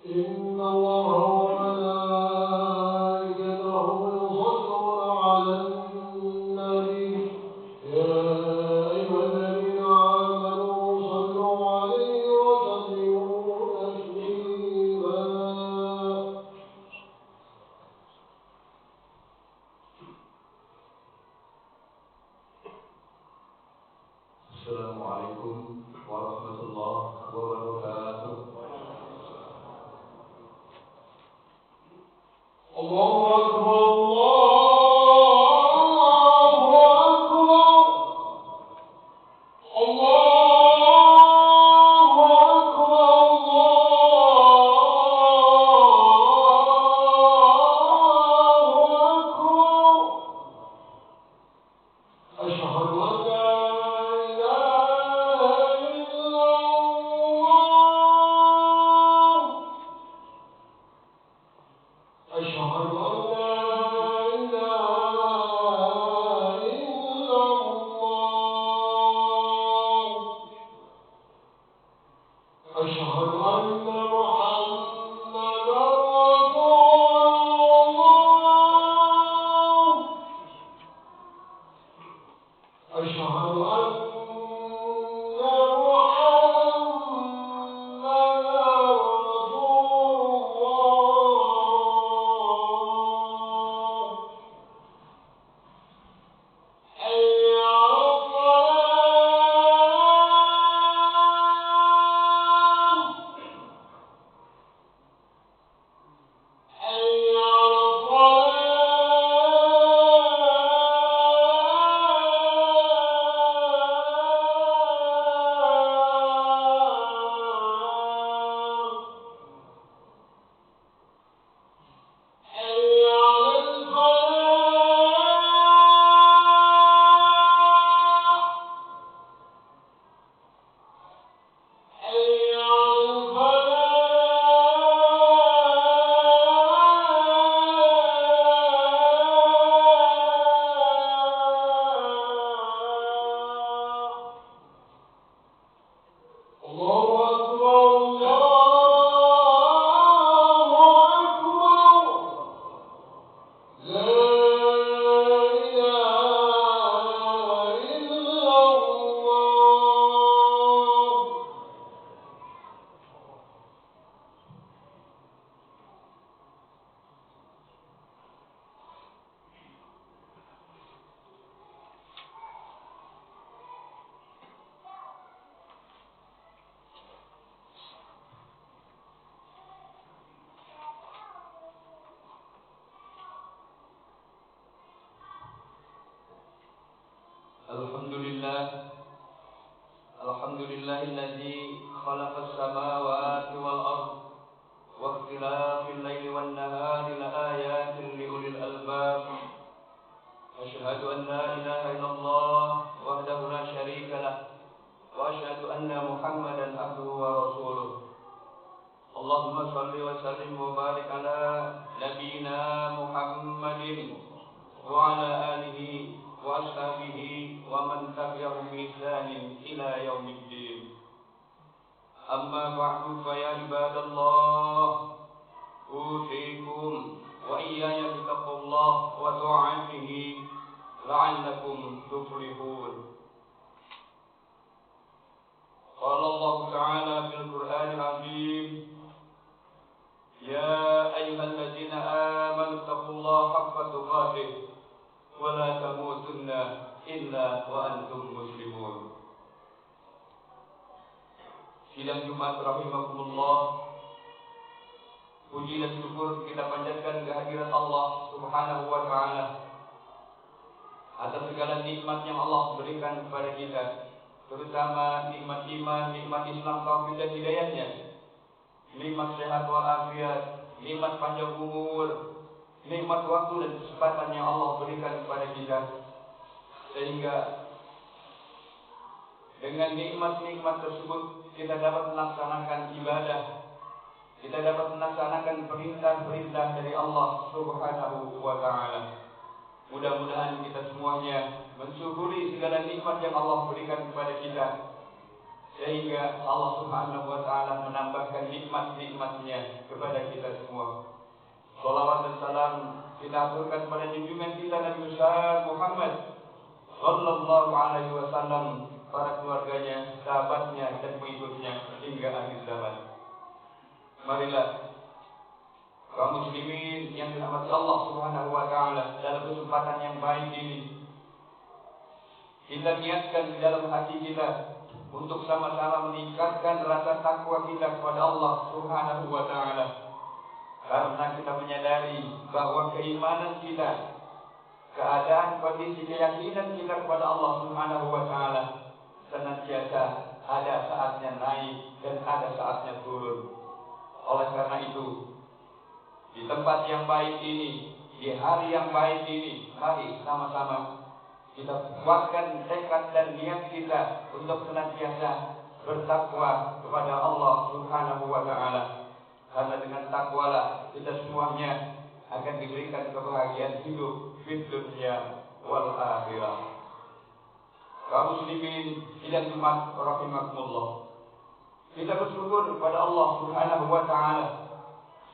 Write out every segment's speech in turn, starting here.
إن الله وملائكته يصلون على النبي يا أيها الذين آمنوا صلوا عليه وسلموا تسليما. السلام عليكم ورحمة الله وبركاته. الله أكبر الله أكبر الله أكبر الله أكبر. أشهد أن لا إله إلا الله. أشهد أن لا إله إلا الله. أشهد أن محمدا رسول الله. أشهد أن محمدا رسول الله. حي على الصلاة. حي على الصلاة. حي على الفلاح. حي على الفلاح. الله أكبر الله أكبر. لا إله إلا الله. الحمد لله الذي خلق السماوات والأرض واختلاف الليل والنهار لآيات لأولي الألباب. أشهد أن لا إله إلا الله وحده لا شريك له وأشهد أن محمدا عبده ورسوله. اللهم صل وسلم وبارك على نبينا محمد وعلى آله وأصحابه ومن تبعهم بإحسان إلى يوم الدين. أما بعد فيا عباد الله أوصيكم وإياي بتقوى الله وطاعته لعلكم تفلحون. قال الله تعالى في القرآن العظيم: يا أيها الذين آمنوا اتقوا الله حق تقاته ولا تموتن إلا وأنتم مسلمون. Sidang Jumat rahimakumullah, puji dan syukur kita panjatkan kehadirat Allah Subhanahu wa taala atas segala nikmat yang Allah berikan kepada kita, terutama nikmat iman, nikmat Islam, taufik dan hidayahnya, nikmat sehat walafiat, nikmat panjang umur, nikmat waktu dan kesempatan yang Allah berikan kepada kita, sehingga dengan nikmat-nikmat tersebut kita dapat melaksanakan ibadah, kita dapat melaksanakan perintah-perintah dari Allah Subhanahu wa taala. Mudah-mudahan kita semuanya mensyukuri segala nikmat yang Allah berikan kepada kita, sehingga Allah Subhanahu wa taala menambahkan nikmat-nikmatnya kepada kita semua. Salawat dan salam kita aturkan pada junjungan kita Nabi besar Muhammad sallallahu alaihi wasallam, para keluarganya, sahabatnya dan pengikutnya hingga akhir zaman. Marilah kaum muslimin yang dirahmati Allah Subhanahu wa taala, dalam kesempatan yang baik ini kita niatkan di dalam hati kita untuk sama-sama meningkatkan rasa takwa kita kepada Allah Subhanahu wa taala. Karena kita menyadari bahwa keimanan kita, keadaan kondisi keyakinan kita kepada Allah Subhanahu wa taala senantiasa ada saatnya naik dan ada saatnya turun. Oleh karena itu, di tempat yang baik ini, di hari yang baik ini, mari sama-sama kita kuatkan tekad dan niat kita untuk senantiasa bertakwa kepada Allah Subhanahu wa taala. Karena dengan takwalah kita semuanya akan diberikan kebahagiaan hidup di dunia wal akhirah. Kaum muslimin sidang Jumat rahimakumullah, kita bersyukur kepada Allah Subhanahu wa taala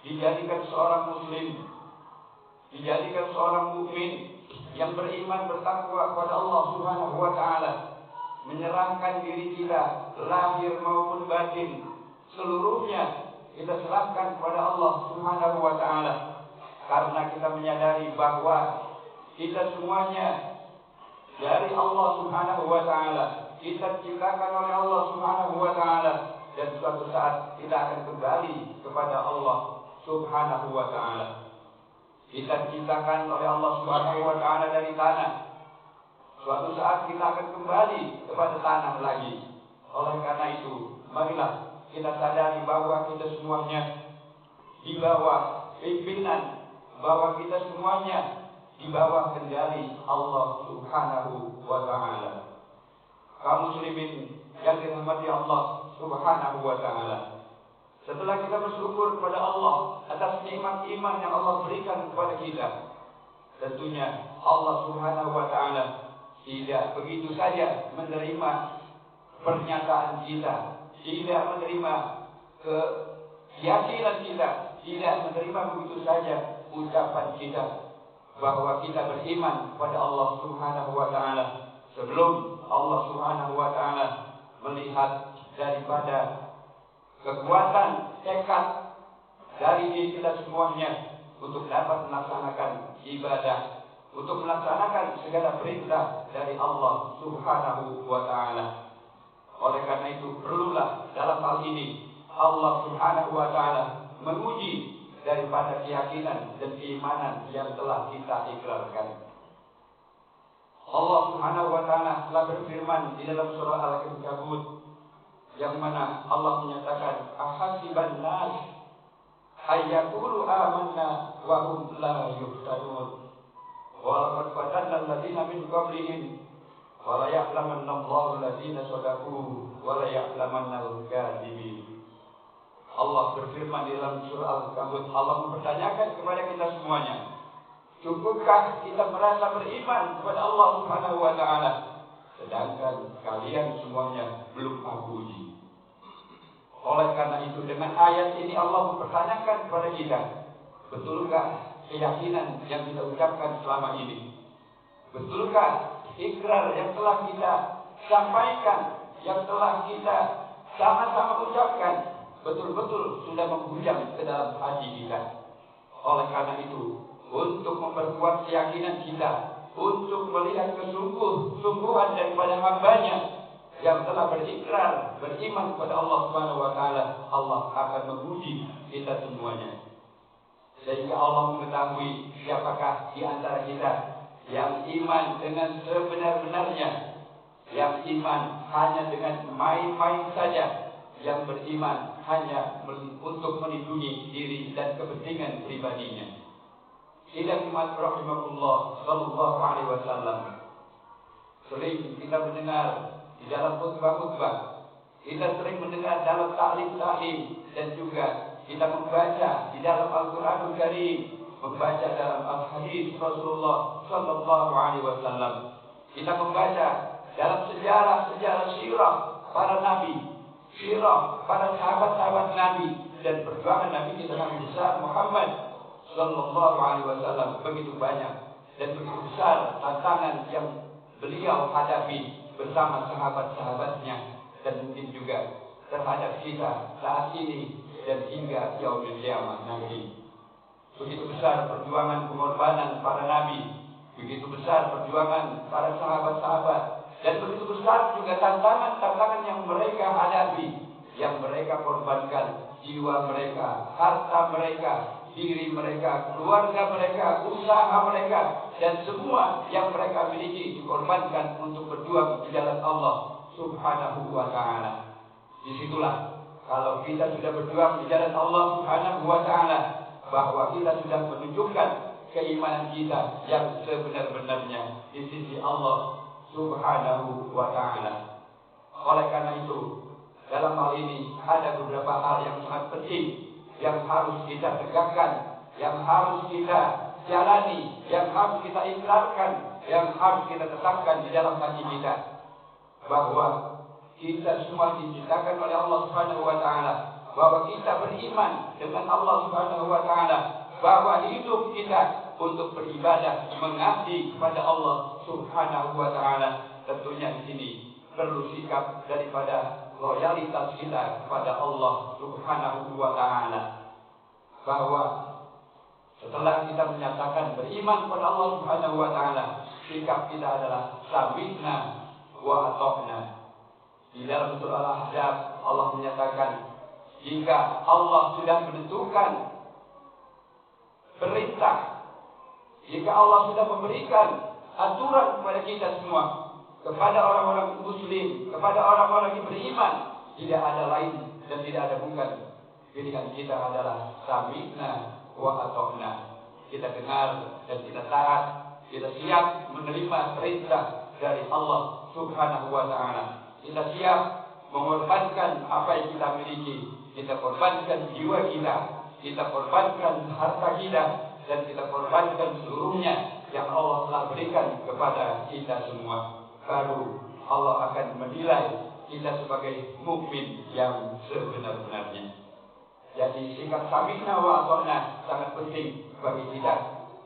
dijadikan seorang muslim, dijadikan seorang mukmin yang beriman bertakwa kepada Allah Subhanahu wa taala, menyerahkan diri kita lahir maupun batin seluruhnya kita serahkan kepada Allah Subhanahu wa taala, karena kita menyadari bahwa kita semuanya dari Allah Subhanahu wa taala, kita diciptakan oleh Allah Subhanahu wa taala, dan suatu saat kita akan kembali kepada Allah Subhanahu wa taala. Kita diciptakan oleh Allah Subhanahu wa taala dari tanah. Suatu saat kita akan kembali kepada tanah lagi. Oleh karena itu, marilah kita sadari bahwa kita semuanya di bawah pimpinan, bahwa kita semuanya di bawah kendali Allah Subhanahu wa taala. Kaum muslimin yang dirahmati Allah Subhanahu wa taala, setelah kita bersyukur kepada Allah atas nikmat iman yang Allah berikan kepada kita, tentunya Allah Subhanahu wa taala tidak begitu saja menerima pernyataan kita, tidak menerima keyakinan kita, tidak menerima begitu saja ucapan kita bahwa kita beriman kepada Allah Subhanahu wa taala sebelum Allah Subhanahu wa taala melihat daripada kekuatan tekad dari diri kita semuanya untuk dapat melaksanakan ibadah, untuk melaksanakan segala perintah dari Allah Subhanahu wa taala. Oleh karena itu, perlulah dalam hal ini Allah Subhanahu wa taala menguji daripada keyakinan dan keimanan yang telah kita ikrarkan. Allah Subhanahu wa taala telah berfirman di dalam surah Al-Ankabut, yang mana Allah menyatakan, ahasiban nas ayyaqulu amanna wa hum la yuftanun, wa laqad fatanna alladziina min qablihim wa la ya'lamanna Allahu alladziina shadaqu wa la ya'lamanna al-kadzibin. Allah berfirman di dalam surah Al-Ankabut, Allah mempertanyakan kepada kita semuanya, cukupkah kita merasa beriman kepada Allah Subhanahu wa taala sedangkan kalian semuanya belum aku uji? Oleh karena itu, dengan ayat ini Allah mempertanyakan kepada kita, betulkah keyakinan yang kita ucapkan selama ini? Betulkah ikrar yang telah kita sampaikan, yang telah kita sama-sama ucapkan, betul-betul sudah menghujam ke dalam hati kita? Oleh karena itu, untuk memperkuat keyakinan kita, untuk melihat kesungguhan daripada hambanya yang telah berikrar, beriman kepada Allah Subhanahu wa taala, Allah akan menguji kita semuanya. Sehingga Allah mengetahui siapakah di antara kita yang iman dengan sebenar-benarnya, yang iman hanya dengan main-main saja, yang beriman hanya untuk melindungi diri dan kepentingan pribadinya. Sidang Jumat rahimakumullah sallallahu alaihi wasallam, sering kita mendengar di dalam khutbah-khutbah, kita sering mendengar dalam taklim-taklim, dan juga kita membaca di dalam Al-Quranul Karim, membaca dalam Al-Hadis Rasulullah sallallahu alaihi wasallam. Kita membaca dalam sejarah-sejarah sirah para nabi, sirah para sahabat-sahabat Nabi dan perjuangan Nabi kita Nabi besar Muhammad sallallahu alaihi wasallam begitu banyak dan begitu besar tantangan yang beliau hadapi bersama sahabat-sahabatnya dan mungkin juga terhadap kita saat ini dan hingga yaumil qiyamah nanti. Begitu besar perjuangan pengorbanan para nabi, begitu besar perjuangan para sahabat-sahabat, dan begitu besar juga tantangan-tantangan yang mereka hadapi, yang mereka korbankan jiwa mereka, harta mereka, diri mereka, keluarga mereka, usaha mereka, dan semua yang mereka miliki dikorbankan untuk berjuang di jalan Allah Subhanahu wa ta'ala. Disitulah kalau kita sudah berjuang di jalan Allah Subhanahu wa ta'ala, bahwa kita sudah menunjukkan keimanan kita yang sebenar-benarnya di sisi Allah Subhanahu wa ta'ala. Oleh karena itu, dalam hal ini ada beberapa hal yang sangat penting yang harus kita tegakkan, yang harus kita jalani, yang harus kita ikrarkan, yang harus kita tetapkan di dalam hati kita, bahwa kita semua diciptakan oleh Allah Subhanahu wa ta'ala, bahwa kita beriman dengan Allah Subhanahu wa ta'ala, bahwa hidup kita untuk beribadah, mengabdi kepada Allah Subhanahu wa ta'ala. Tentunya di sini perlu sikap daripada loyalitas kita kepada Allah Subhanahu wa ta'ala, bahwa setelah kita menyatakan beriman kepada Allah Subhanahu wa ta'ala, sikap kita adalah sami'na wa ata'na. Di dalam surah Al-Ahzab Allah menyatakan, jika Allah sudah menentukan perintah, jika Allah sudah memberikan aturan kepada kita semua, kepada orang-orang muslim, kepada orang-orang yang beriman, tidak ada lain dan tidak ada bukan. Pilihan kita adalah sami'na wa ata'na. Kita dengar dan kita taat, kita siap menerima perintah dari Allah Subhanahu wa ta'ala. Kita siap mengorbankan apa yang kita miliki, kita korbankan jiwa kita korbankan harta kita, dan kita korbankan seluruhnya yang Allah telah berikan kepada kita semua. Baru Allah akan menilai kita sebagai mukmin yang sebenar-benarnya. Jadi sikap sami'na wa ata'na sangat penting bagi kita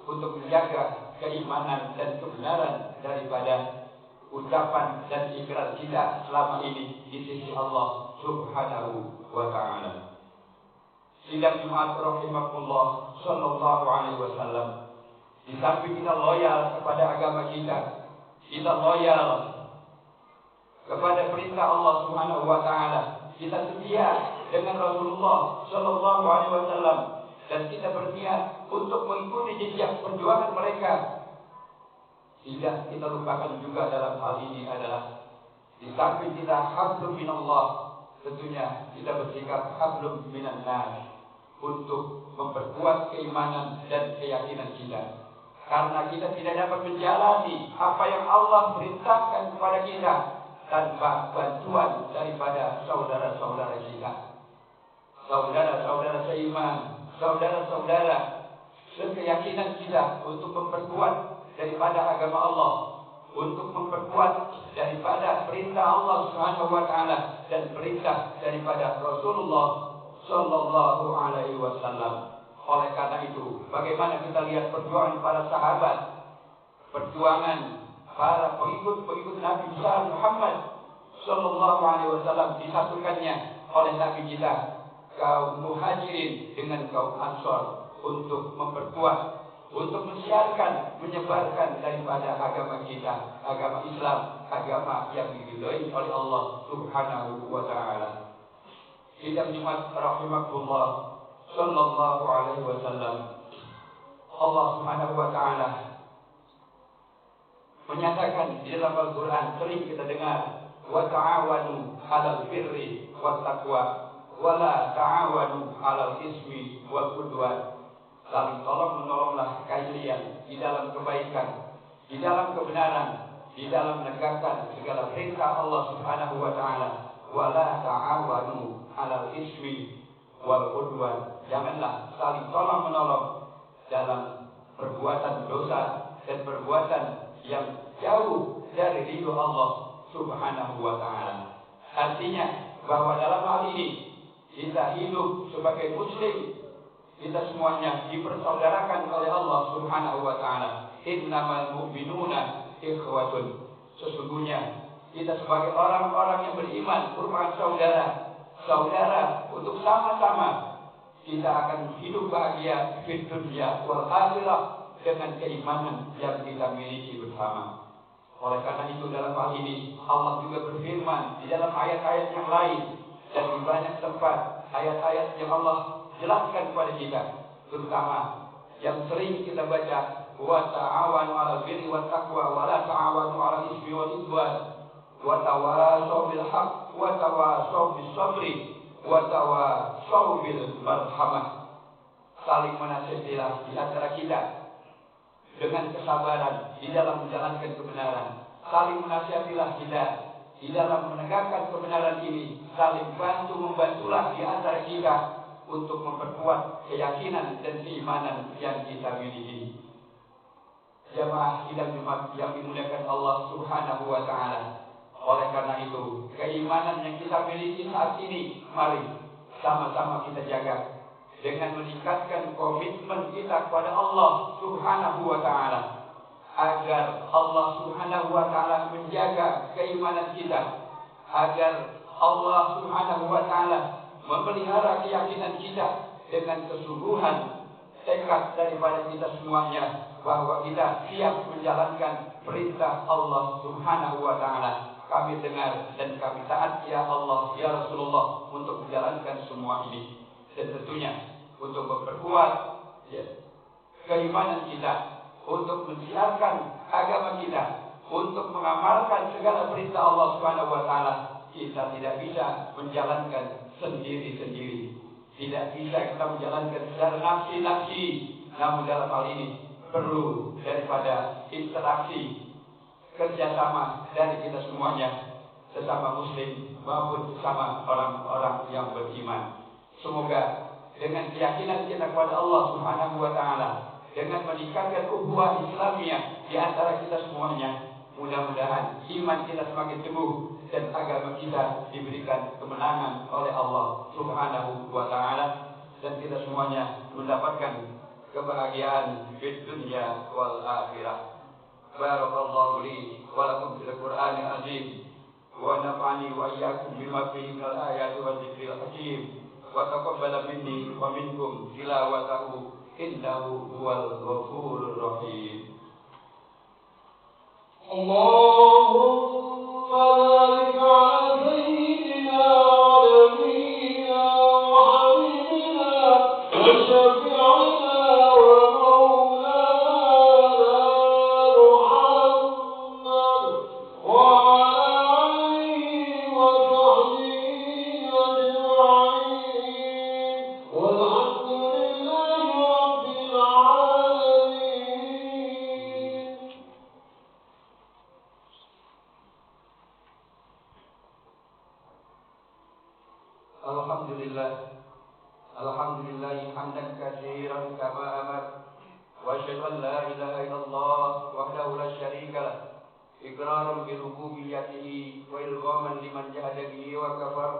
untuk menjaga keimanan dan kebenaran daripada ucapan dan ikrar kita selama ini di sisi Allah Subhanahu wa ta'ala. Sidang Jumat rahimakumullah sallallahu alaihi wasallam, di samping kita loyal kepada agama kita loyal kepada perintah Allah Subhanahu wa ta'ala, kita setia dengan Rasulullah sallallahu alaihi wasallam, dan kita berniat untuk mengikuti jejak perjuangan mereka. Tidak kita lupakan juga dalam hal ini adalah di samping kita hablum minallah, tentunya kita bersikap hablum minan nas untuk memperkuat keimanan dan keyakinan kita. Karena kita tidak dapat menjalani apa yang Allah perintahkan kepada kita tanpa bantuan daripada saudara-saudara kita, saudara-saudara seiman, saudara-saudara sekeyakinan kita, untuk memperkuat daripada agama Allah, untuk memperkuat daripada perintah Allah Subhanahu wa ta'ala dan perintah daripada Rasulullah sallallahu alaihi wasallam. Oleh karena itu, bagaimana kita lihat perjuangan para sahabat, perjuangan para pengikut-pengikut Nabi besar Muhammad sallallahu alaihi wasallam, disatukannya oleh Nabi kita kaum Muhajirin dengan kaum Ansor untuk memperkuat, untuk mensiarkan, menyebarkan daripada agama kita, agama Islam, agama yang diridhoi oleh Allah Subhanahu wa ta'ala. Sidang Jumat rahimakumullah sallallahu alaihi wasallam, Allah Subhanahu wa ta'ala menyatakan di dalam Al-Quran, sering kita dengar, wa ta'awanu 'alal birri wat taqwa wa la ta'awanu 'alal ismi wal 'udwan. Saling tolong-menolonglah kalian di dalam kebaikan, di dalam kebenaran, di dalam menegakkan segala perintah Allah Subhanahu wa ta'ala. Wa la ta'awanu 'alal ismi wal 'udwan. Janganlah saling tolong-menolong dalam perbuatan dosa dan perbuatan yang jauh dari ridho Allah Subhanahu wa ta'ala. Artinya, bahwa dalam hal ini kita hidup sebagai muslim, kita semuanya dipersaudarakan oleh Allah Subhanahu wa taala. Innamal mu'minuna ikhwatun. Sesungguhnya kita sebagai orang-orang yang beriman merupakan saudara untuk sama-sama kita akan hidup bahagia di dunia wal akhirah dengan keimanan yang kita miliki bersama. Oleh karena itu dalam hal ini Allah juga berfirman di dalam ayat-ayat yang lain dan di banyak tempat ayat-ayat yang Allah jelaskan kepada kita, terutama yang sering kita baca, wa ta'awanu 'alal birri wat taqwa wa la ta'awanu 'alal ismi wal udwan wa tawashaw bil haqq wa tawashaw bis sabri wa tawashaw bil marhamah. Saling menasihatilah di antara kita dengan kesabaran di dalam menjalankan kebenaran. Saling menasihatilah kita di dalam menegakkan kebenaran ini. Saling membantulah di antara kita untuk memperkuat keyakinan dan keimanan yang kita miliki. Jamaah sidang Jumat yang dimuliakan Allah Subhanahu wa taala. Oleh karena itu, keimanan yang kita miliki saat ini, mari sama-sama kita jaga dengan meningkatkan komitmen kita kepada Allah Subhanahu wa taala, agar Allah Subhanahu wa taala menjaga keimanan kita, agar Allah Subhanahu wa taala memelihara keyakinan kita dengan kesungguhan tekad daripada kita semuanya bahwa kita siap menjalankan perintah Allah Subhanahu wa taala. Kami dengar dan kami taat ya Allah ya Rasulullah untuk menjalankan semua ini, dan tentunya untuk memperkuat keimanan kita, untuk mensiarkan agama kita, untuk mengamalkan segala perintah Allah Subhanahu wa taala. Kita tidak bisa menjalankan sendiri-sendiri. Tidak bisa kita menjalankan secara nafsi-nafsi. Namun dalam hal ini perlu daripada interaksi, kerjasama dari kita semuanya, sesama muslim maupun sesama orang-orang yang beriman. Semoga dengan keyakinan kita kepada Allah Subhanahu wa taala, dengan meningkatkan ukhuwah Islamiyah di antara kita semuanya, mudah-mudahan iman kita semakin teguh dan agama kita diberikan kemenangan oleh Allah Subhanahu wa taala, dan kita semuanya mendapatkan kebahagiaan di dunia wal akhirah. Barakallahu li wa lakum fil Qur'anil azim wa nafa'ani wa iyyakum bima fihi minal ayati wa dzikril hakim wa taqabbala minni wa minkum tilawatahu innahu huwal ghafurur rahim. Allahumma barik ala sayyidina wa nabiyyina wa habibina wa syafi'ina Alhamdulillah hamdan katsiran kama amar wa asyhadu an la ilaha illallah wahdahu la syarika lah iqraran bi rububiyyatihi wa ilghaman liman jahada bihi wa kafar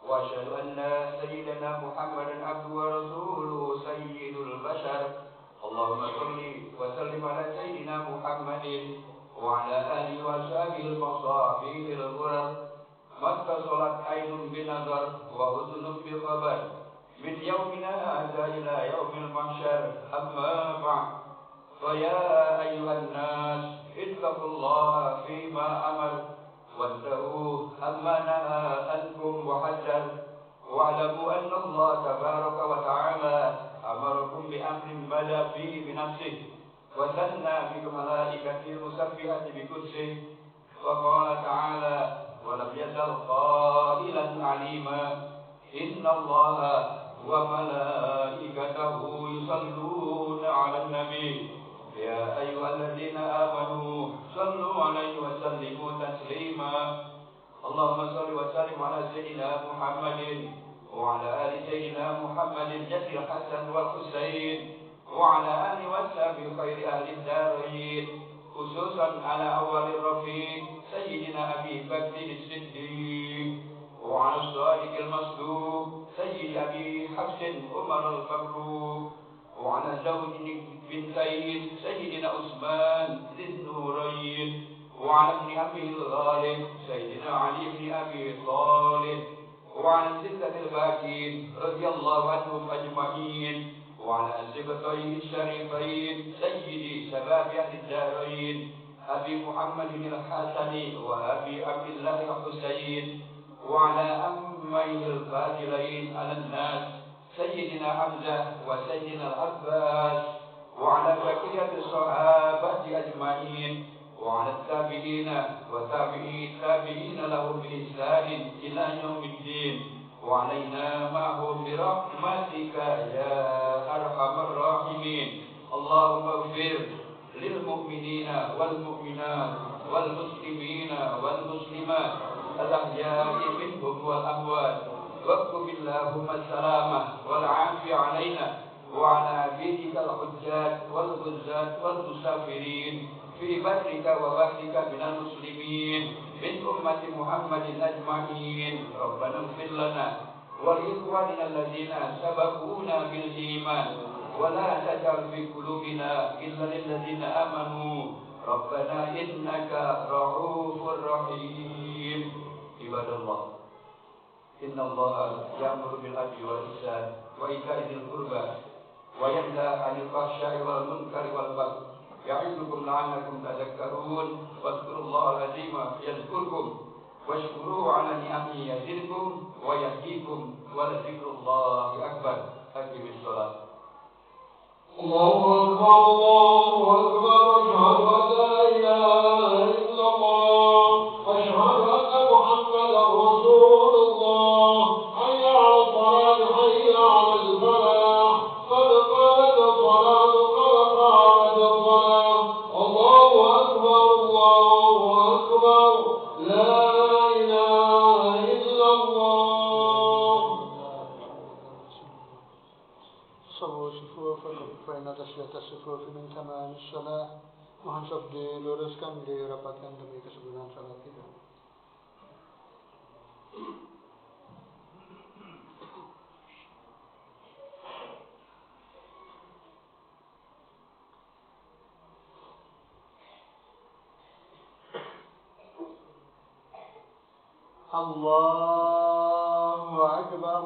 wa asyhadu anna sayyidana Muhammadan abduhu wa rasuluhu sayyidul bashar. Allahumma shalli wa sallim ala sayyidina Muhammadin wa ala alihi wa sahbihi al-masabihil ghurar mattasalat aynun binadar wa udhunun bi khabar min yaumina hadza ila yaumil mahsyar. Amma ba'd, fa ya ayyuhan nas ittaqullaha fima amar wantahu amma naha ankum wa hajar wa'lamu anna Allah tabaraka wa ta'ala amarakum bi amrin bada fihi bi nafsihi wa sanna bi malaikatihi musabbihati bi qudsihi wa qala ta'ala wa lam yazal qailan alima inna Allaha wa malaikatahu yusalluna 'alan nabi ya ayyuhalladzina amanu sallu 'alaihi wa sallimu taslima. Allahumma shalli wa sallim 'ala sayyidina Muhammadin wa 'ala ali sayyidina Muhammadin jaddil hasan wal husain wa 'ala ali wa sahbihi khairi ahli darain, khususan 'ala awwalir rafiq sayyidina Abi Bakr as-Siddiq wa وعلى الصادق المصدوق سيد أبي حفص عمر الفاروق وعلى زوج بنتين سيدنا عثمان ذي النورين وعلى ابن أبي الغالب سيدنا علي بن أبي طالب وعلى الستة الباقين رضي الله عنهم أجمعين وعلى سبطيه الشريفين سيدي شباب أهل الدارين أبي محمد الحسن وأبي عبد الله الحسين وعلى أميه الفاضلين على الناس سيدنا حمزة وسيدنا العباس وعلى بقية الصحابة أجمعين وعلى التابعين وتابعي التابعين لهم بإحسان إلى يوم الدين وعلينا معهم برحمتك يا أرحم الراحمين. اللهم اغفر للمؤمنين والمؤمنات والمسلمين والمسلمات الأحياء منهم والأموات واكتب اللهم السلامة والعافية علينا وعلى عبيدك الحجاج والغزاة والمسافرين في برك وبحرك من المسلمين من أمة محمد أجمعين. ربنا اغفر لنا ولإخواننا الذين سبقونا بالإيمان ولا تجعل في قلوبنا غلا للذين آمنوا ربنا إنك رؤوف رحيم. عباد الله إن الله يأمر بالعدل والإحسان وإيتاء ذي القربى وينهى عن الفحشاء والمنكر والبغي يعظكم لعلكم تذكرون واذكروا الله العظيم يذكركم واشكروه على نعمه يزدكم ويهديكم ولذكر الله أكبر. أقم الصلاة. الله أكبر الله أكبر أشهد أن لا إله إلا الله أشهد أن محمدا رسول الله حي على الصلاة حي على الفلاح قد قامت الصلاة قد قامت الصلاة. الله أكبر الله أكبر لا إله إلا الله. صلوا صفوفكم فإن تسلية الصفوف من تمام الصلاة. Mohon sok diluruskan, dirapatkan demi kesempurnaan salat kita. Allahu Akbar.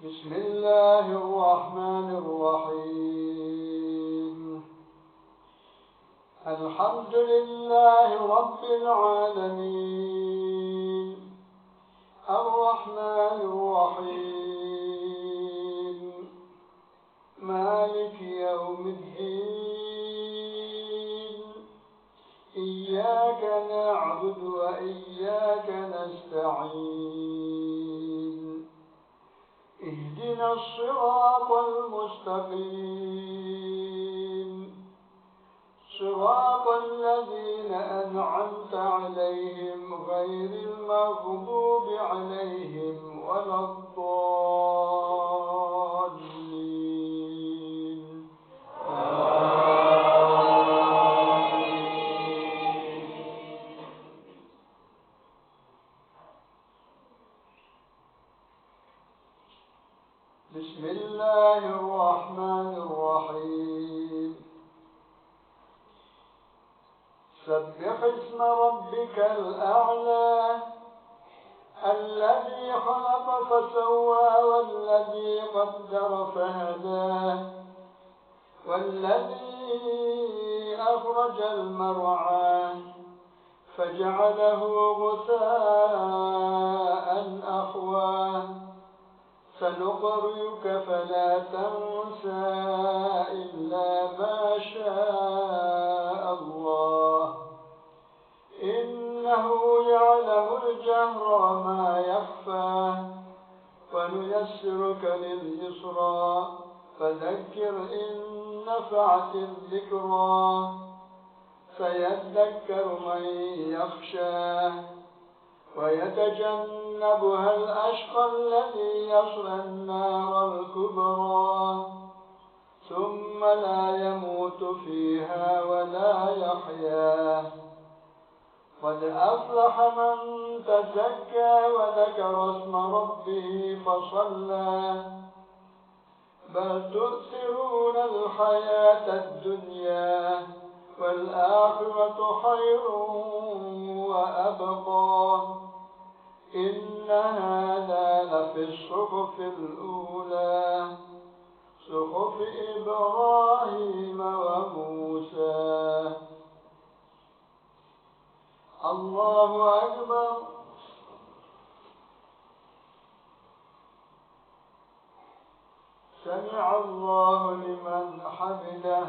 بسم الله الرحمن الرحيم. الحمد لله رب العالمين الرحمن الرحيم مالك يوم الدين إياك نعبد وإياك نستعين اهدنا الصراط المستقيم صراط الذين أنعمت عليهم غير المغضوب عليهم ولا الضالين. بسم الله الرحمن الرحيم. سبح اسم ربك الأعلى الذي خلق فسوى والذي قدر فهدى والذي أخرج المرعى فجعله غثاء أحوى سنقرئك فلا تنسى إلا ما شاء الله إنه يعلم الجهر وما يخفى ونيسرك لليسرى فذكر إن نفعت الذكرى سيذكر من يخشى ويتجنبها الأشقى الذي يصلى النار الكبرى ثم لا يموت فيها ولا يحيا قد أفلح من تزكى وذكر اسم ربه فصلى بل تؤثرون الحياة الدنيا والآخرة خير وأبقى إن هذا لفي الصحف الأولى صحف إبراهيم وموسى. الله أكبر. سمع الله لمن حمده.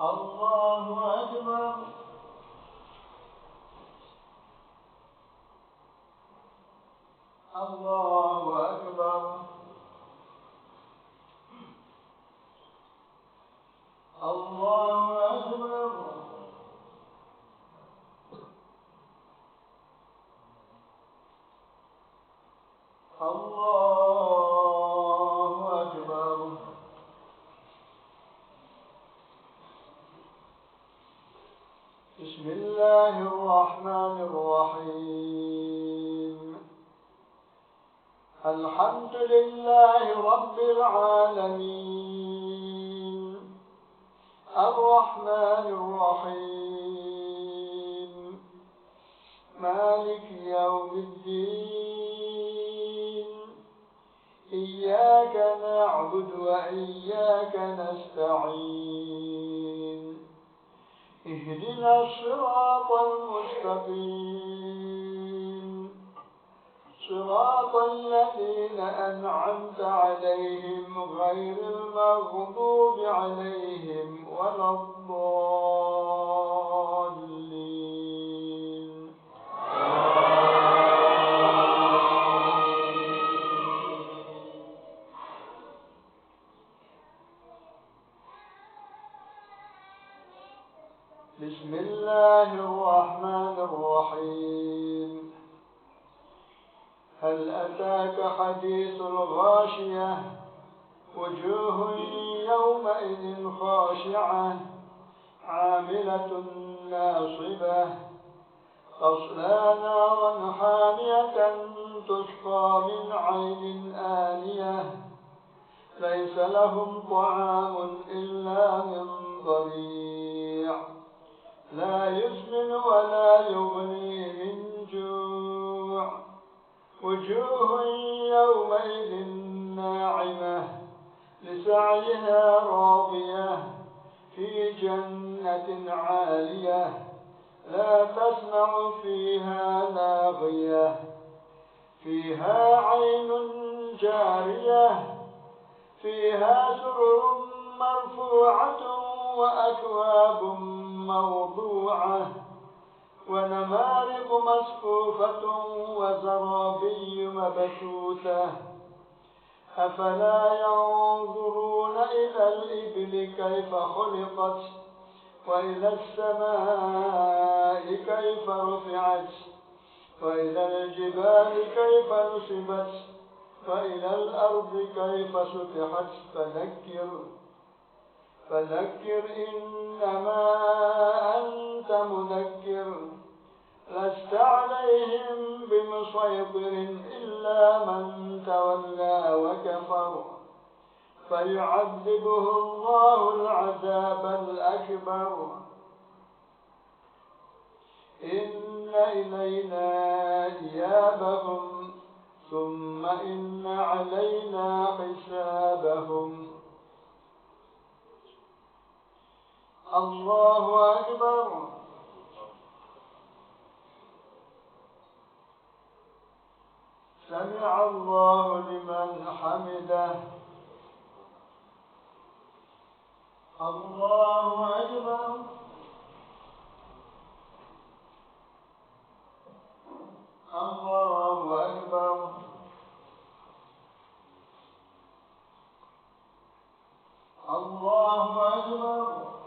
الله أكبر. الله أكبر. الله أكبر. الله أكبر. بسم الله الرحمن الرحيم. الحمد لله رب العالمين الرحمن الرحيم مالك يوم الدين إياك نعبد وإياك نستعين اهدنا الصراط المستقيم صراط الذين أنعمت عليهم غير المغضوب عليهم ولا الضالين. بسم الله الرحمن الرحيم. هل أتاك حديث الغاشية وجوه يومئذ خاشعة عاملة ناصبة تصلى نارا حامية تسقى من عين آنية ليس لهم طعام إلا من ضريع لا يسمن ولا يغني من جوع وجوه يومئذ ناعمة لسعيها راضية في جنة عالية لا تسمع فيها لاغية فيها عين جارية فيها سرر مرفوعة وأكواب موضوعة ونمارق مصفوفة وزرابي مبثوثة أفلا ينظرون إلى الإبل كيف خلقت وإلى السماء كيف رفعت وإلى الجبال كيف نصبت وإلى الأرض كيف سطحت فذكر إنما أنت مذكر لست عليهم بمسيطر إلا من تولى وكفر فيعذبه الله العذاب الأكبر إن إلينا إيابهم ثم إن علينا حسابهم. الله أكبر. سمع الله لمن حمده. الله أكبر. الله أكبر. الله أكبر.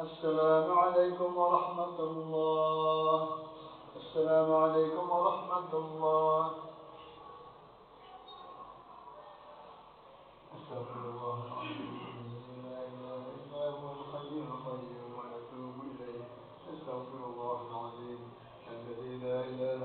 السلام عليكم ورحمة الله. السلام عليكم ورحمة الله. أستغفر الله العظيم الذي لا إله إلا هو الحي القيوم ونتوب إليه. أستغفر الله العظيم الذي لا إله